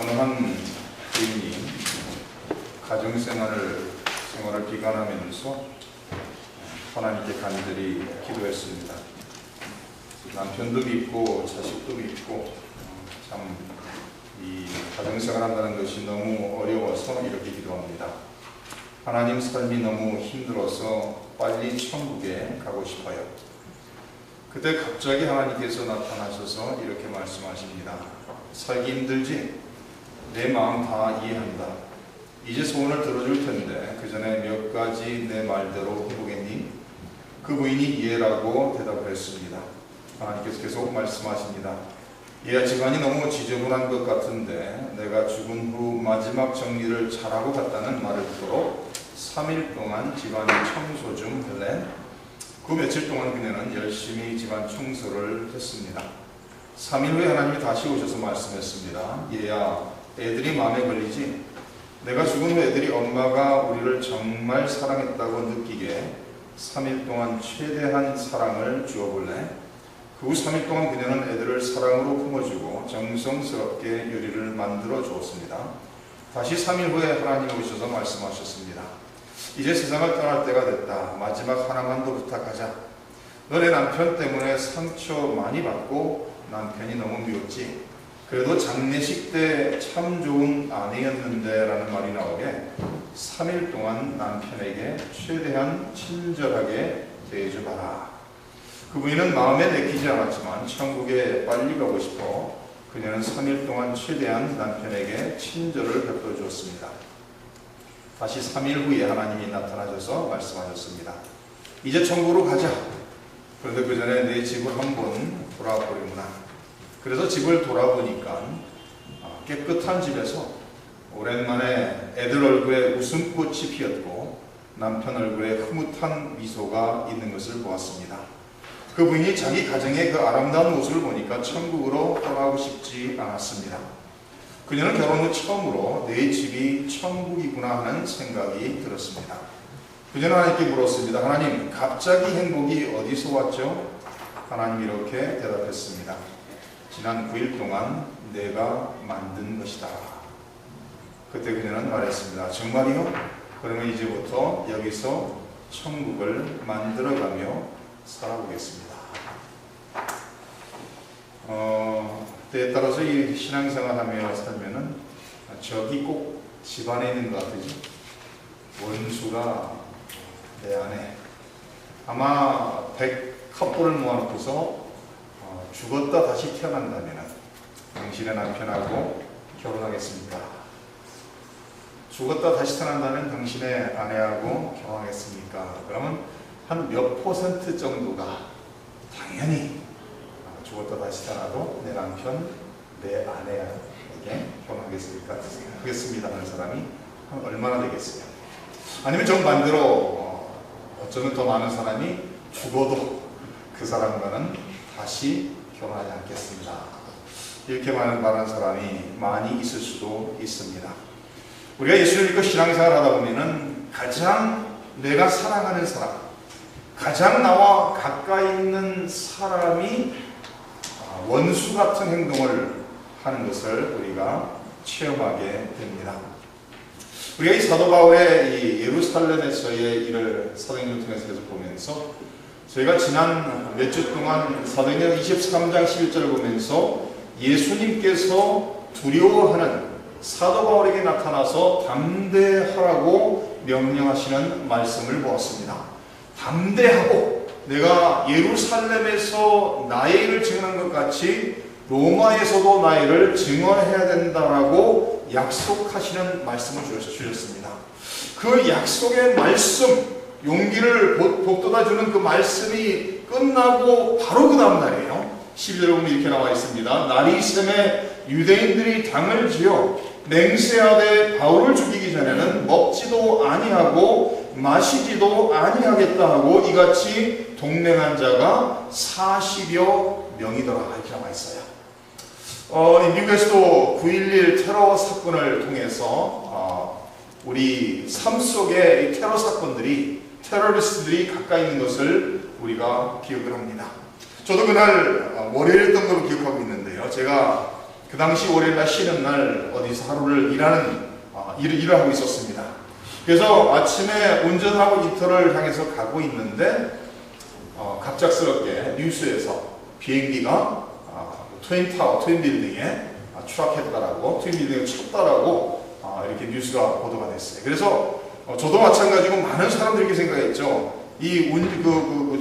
어느 한 부인이 가정생활을 비관하면서 하나님께 간절히 기도했습니다. 남편도 믿고 자식도 믿고 참 이 가정생활 한다는 것이 너무 어려워서 이렇게 기도합니다. 하나님, 삶이 너무 힘들어서 빨리 천국에 가고 싶어요. 그때 갑자기 하나님께서 나타나셔서 이렇게 말씀하십니다. 살기 힘들지? 내 마음 다 이해한다. 이제 소원을 들어줄 텐데 그 전에 몇 가지 내 말대로 해보겠니? 그 부인이 예라고 대답을 했습니다. 하나님께서 계속 말씀하십니다. 얘야, 집안이 너무 지저분한 것 같은데 내가 죽은 후 마지막 정리를 잘하고 갔다는 말을 듣도록 3일 동안 집안 청소 좀 할래? 그 며칠 동안 그녀는 열심히 집안 청소를 했습니다. 3일 후에 하나님이 다시 오셔서 말씀했습니다. 얘야, 애들이 마음에 걸리지? 내가 죽은 후 애들이 엄마가 우리를 정말 사랑했다고 느끼게 3일 동안 최대한 사랑을 주어볼래? 그 후 3일 동안 그녀는 애들을 사랑으로 품어주고 정성스럽게 요리를 만들어 주었습니다. 다시 3일 후에 하나님이 오셔서 말씀하셨습니다. 이제 세상을 떠날 때가 됐다. 마지막 하나만 더 부탁하자. 너네 남편 때문에 상처 많이 받고 남편이 너무 미웠지? 그래도 장례식 때 참 좋은 아내였는데 라는 말이 나오게 3일 동안 남편에게 최대한 친절하게 대해줘봐라. 그 부인은 마음에 내키지 않았지만 천국에 빨리 가고 싶어 그녀는 3일 동안 최대한 남편에게 친절을 베풀어 주었습니다. 다시 3일 후에 하나님이 나타나셔서 말씀하셨습니다. 이제 천국으로 가자. 그런데 그 전에 내 집을 한번 돌아보려구나. 그래서 집을 돌아보니까 깨끗한 집에서 오랜만에 애들 얼굴에 웃음꽃이 피었고 남편 얼굴에 흐뭇한 미소가 있는 것을 보았습니다. 그 부인이 자기 가정의 그 아름다운 모습을 보니까 천국으로 떠나고 싶지 않았습니다. 그녀는 결혼 후 처음으로 내 집이 천국이구나 하는 생각이 들었습니다. 그녀는 하나님께 물었습니다. 하나님, 갑자기 행복이 어디서 왔죠? 하나님이 이렇게 대답했습니다. 지난 9일 동안 내가 만든 것이다. 그때 그녀는 말했습니다. 정말이요? 그러면 이제부터 여기서 천국을 만들어가며 살아보겠습니다. 때에 따라서 이 신앙생활 하며 살면은 적이 꼭 집안에 있는 것 같으죠. 원수가 내 안에 아마 100커플을 모아놓고서 죽었다 다시 태어난다면 당신의 남편하고 결혼하겠습니까? 죽었다 다시 태어난다면 당신의 아내하고 결혼하겠습니까? 그러면 한 몇 퍼센트 정도가 당연히 죽었다 다시 태어나도 내 남편, 내 아내에게 결혼하겠습니까? 하겠습니다 하는 사람이 얼마나 되겠어요? 아니면 정반대로 어쩌면 더 많은 사람이 죽어도 그 사람과는 다시 결혼하지 않겠습니다. 이렇게 말하는 사람이 많이 있을 수도 있습니다. 우리가 예수를 믿고 신앙생활 하다 보면은 가장 내가 사랑하는 사람, 가장 나와 가까이 있는 사람이 원수 같은 행동을 하는 것을 우리가 체험하게 됩니다. 우리가 이 사도 바울의 이 예루살렘에서의 일을 사도행전을 통해서 계속 보면서 저희가 지난 몇 주 동안 사도행전 23장 11절을 보면서 예수님께서 두려워하는 사도 바울에게 나타나서 담대하라고 명령하시는 말씀을 보았습니다. 담대하고 내가 예루살렘에서 나의 일을 증언한 것 같이 로마에서도 나의 일을 증언해야 된다라고 약속하시는 말씀을 주셨습니다. 그 약속의 말씀, 용기를 북돋아주는 그 말씀이 끝나고 바로 그 다음 날이에요. 12절에 보면 이렇게 나와 있습니다. 날이 새매 유대인들이 당을 지어 맹세하되 바울을 죽이기 전에는 먹지도 아니하고 마시지도 아니하겠다 하고 이같이 동맹한 자가 40여 명이더라 이렇게 나와 있어요. 미국에서도 9.11 테러 사건을 통해서 우리 삶 속에 이 테러 사건들이 테러리스트들이 가까이 있는 것을 우리가 기억을 합니다. 저도 그날 월요일이었던 걸로 기억하고 있는데요. 제가 그 당시 월요일날 쉬는 날 어디서 하루를 일을 하고 있었습니다. 그래서 아침에 운전하고 이터를 향해서 가고 있는데 갑작스럽게 뉴스에서 비행기가 트윈 빌딩에 추락했다라고, 트윈 빌딩을 쳤다라고 이렇게 뉴스가 보도가 됐어요. 그래서 저도 마찬가지고 많은 사람들이 이렇게 생각했죠. 이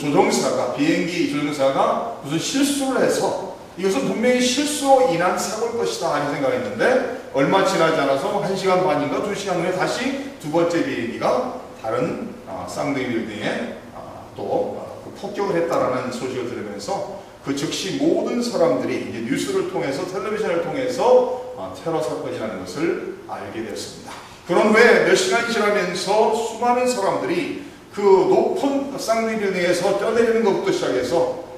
조종사가, 비행기 조종사가 무슨 실수를 해서 이것은 분명히 실수로 인한 사고일 것이다 이렇게 생각했는데, 얼마 지나지 않아서 1시간 반인가 2시간 후에 다시 두 번째 비행기가 다른 쌍둥이 빌딩에 또 폭격을 했다라는 소식을 들으면서 그 즉시 모든 사람들이 이제 뉴스를 통해서, 텔레비전을 통해서 테러 사건이라는 것을 알게 되었습니다. 그런 후에 몇 시간이 지나면서 수많은 사람들이 그 높은 쌍둥이 빌딩에서 뛰어내리는 것부터 시작해서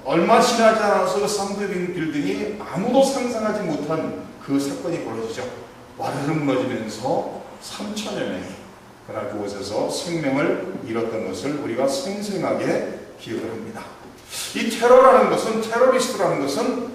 얼마 지나지 않아서 그 쌍둥이 빌딩이 아무도 상상하지 못한 그 사건이 벌어지죠. 와르르 무너지면서 3천여 명이 그날 그곳에서 생명을 잃었던 것을 우리가 생생하게 기억을 합니다. 이 테러라는 것은, 테러리스트라는 것은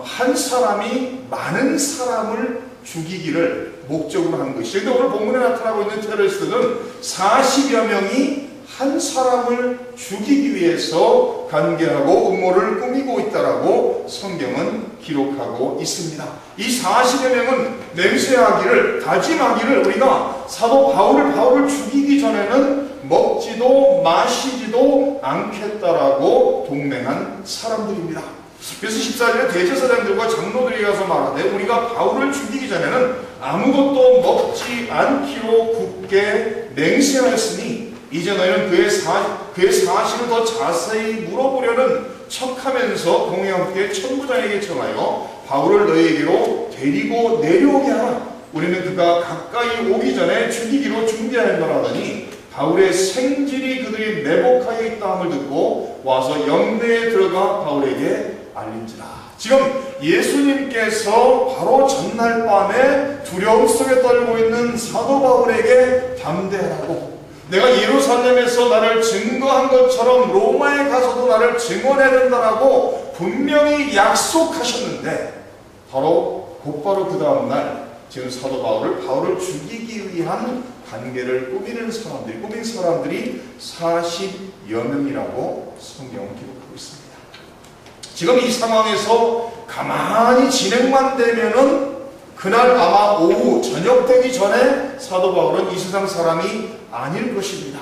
한 사람이 많은 사람을 죽이기를 목적으로 하는 것이죠. 그런데 오늘 본문에 나타나고 있는 테러리스트는 40여 명이 한 사람을 죽이기 위해서 관계하고 음모를 꾸미고 있다라고 성경은 기록하고 있습니다. 이 40여 명은 맹세하기를, 다짐하기를, 우리가 사도 바울을 죽이기 전에는 먹지도 마시지도 않겠다라고 동맹한 사람들입니다. 그래서 14절에 대제사장들과 장로들이 가서 말하되, 우리가 바울을 죽이기 전에는 아무것도 먹지 않기로 굳게 맹세하였으니 이제 너희는 그의 사실을 더 자세히 물어보려는 척하면서 공회함께 천부장에게 청하여 바울을 너희에게로 데리고 내려오게 하라. 우리는 그가 가까이 오기 전에 죽이기로 준비하였노라 하더니, 바울의 생질이 그들이 매복하여 있다함을 듣고 와서 영내에 들어가 바울에게 알린지라. 지금 예수님께서 바로 전날 밤에 두려움 속에 떨고 있는 사도 바울에게 담대하라고, 내가 예루살렘에서 나를 증거한 것처럼 로마에 가서도 나를 증언해야 된다라고 분명히 약속하셨는데, 곧바로 그 다음날 지금 사도 바울을 죽이기 위한 관계를 꾸민 사람들이 40여 명이라고 성경은 기록하고 있습니다. 지금 이 상황에서 가만히 진행만 되면은 그날 아마 오후 저녁 되기 전에 사도 바울은 이 세상 사람이 아닐 것입니다.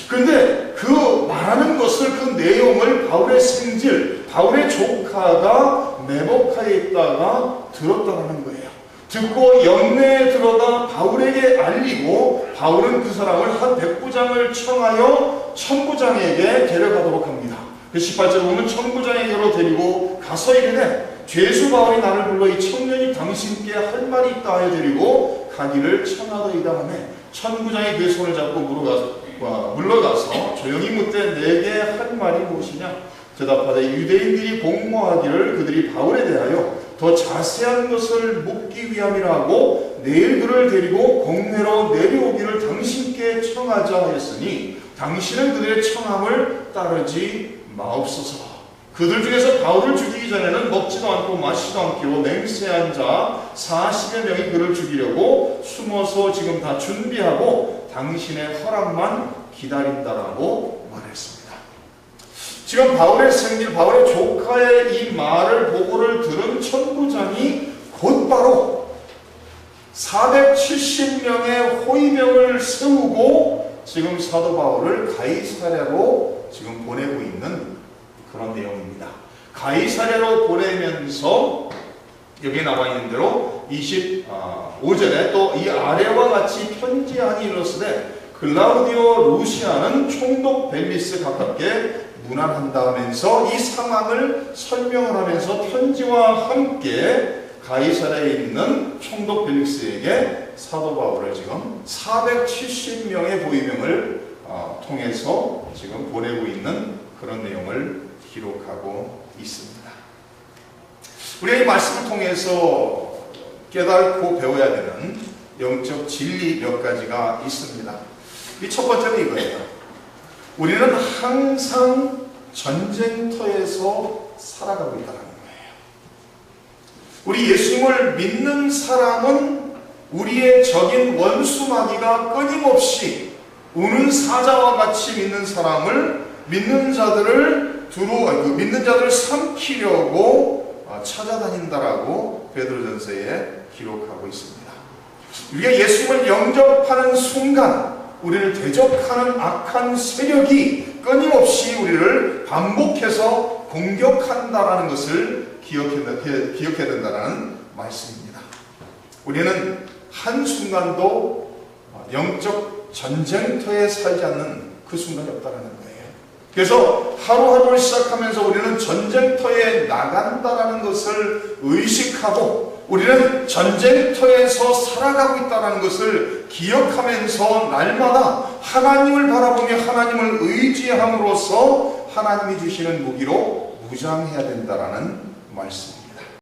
그런데 그 말하는 것을, 그 내용을 바울의 생질, 바울의 조카가 매복하에 있다가 들었다는 거예요. 듣고 영내에 들어가 바울에게 알리고, 바울은 그 사람을 한 백부장을 청하여 천부장에게 데려가도록 합니다. 18절 보면 천부장에게로 데리고 가서 이르되, 죄수 바울이 나를 불러 이 청년이 당신께 할 말이 있다 하여 데리고 가기를 청하더이다 하며, 천부장이 그의 손을 잡고 물러가서 조용히 묻되 내게 할 말이 무엇이냐? 대답하되 유대인들이 공모하기를 그들이 바울에 대하여 더 자세한 것을 묻기 위함이라 하고 내일 그를 데리고 공회로 내려오기를 당신께 청하자 하였으니 당신은 그들의 청함을 따르지 마옵소서. 그들 중에서 바울을 죽이기 전에는 먹지도 않고 마시지도 않기로 맹세한 자 40여 명이 그를 죽이려고 숨어서 지금 다 준비하고 당신의 허락만 기다린다라고 말했습니다. 지금 바울의 생질, 바울의 조카의 이 말을, 보고를 들은 천부장이 곧바로 470명의 호위병을 세우고 지금 사도 바울을 가이사랴로 지금 보내고 있는 그런 내용입니다. 가이사랴로 보내면서 여기 나와 있는 대로 25절에 또 이 아래와 같이 편지안이 이르렀으되 글라우디오 루시아는 총독 벨리스 가깝게 문안한다 하면서 이 상황을 설명을 하면서 편지와 함께 가이사랴에 있는 총독 벨릭스에게 사도 바울을 지금 470명의 보위병을 통해서 지금 보내고 있는 그런 내용을 기록하고 있습니다. 우리가 이 말씀을 통해서 깨닫고 배워야 되는 영적 진리 몇 가지가 있습니다. 이 첫 번째는 이거예요. 우리는 항상 전쟁터에서 살아가고 있다는 거예요. 우리 예수님을 믿는 사람은 우리의 적인 원수 마귀가 끊임없이 우는 사자와 같이 믿는 사람을 믿는 자들을 삼키려고 찾아다닌다라고 베드로전서에 기록하고 있습니다. 우리가 예수님을 영접하는 순간 우리를 대적하는 악한 세력이 끊임없이 우리를 반복해서 공격한다라는 것을 기억해야 된다는 말씀입니다. 우리는 한순간도 영적 전쟁터에 살지 않는 그 순간이 없다는 거예요. 그래서 하루하루를 시작하면서 우리는 전쟁터에 나간다는 것을 의식하고 우리는 전쟁터에서 살아가고 있다는 것을 기억하면서 날마다 하나님을 바라보며 하나님을 의지함으로써 하나님이 주시는 무기로 무장해야 된다는 말씀입니다.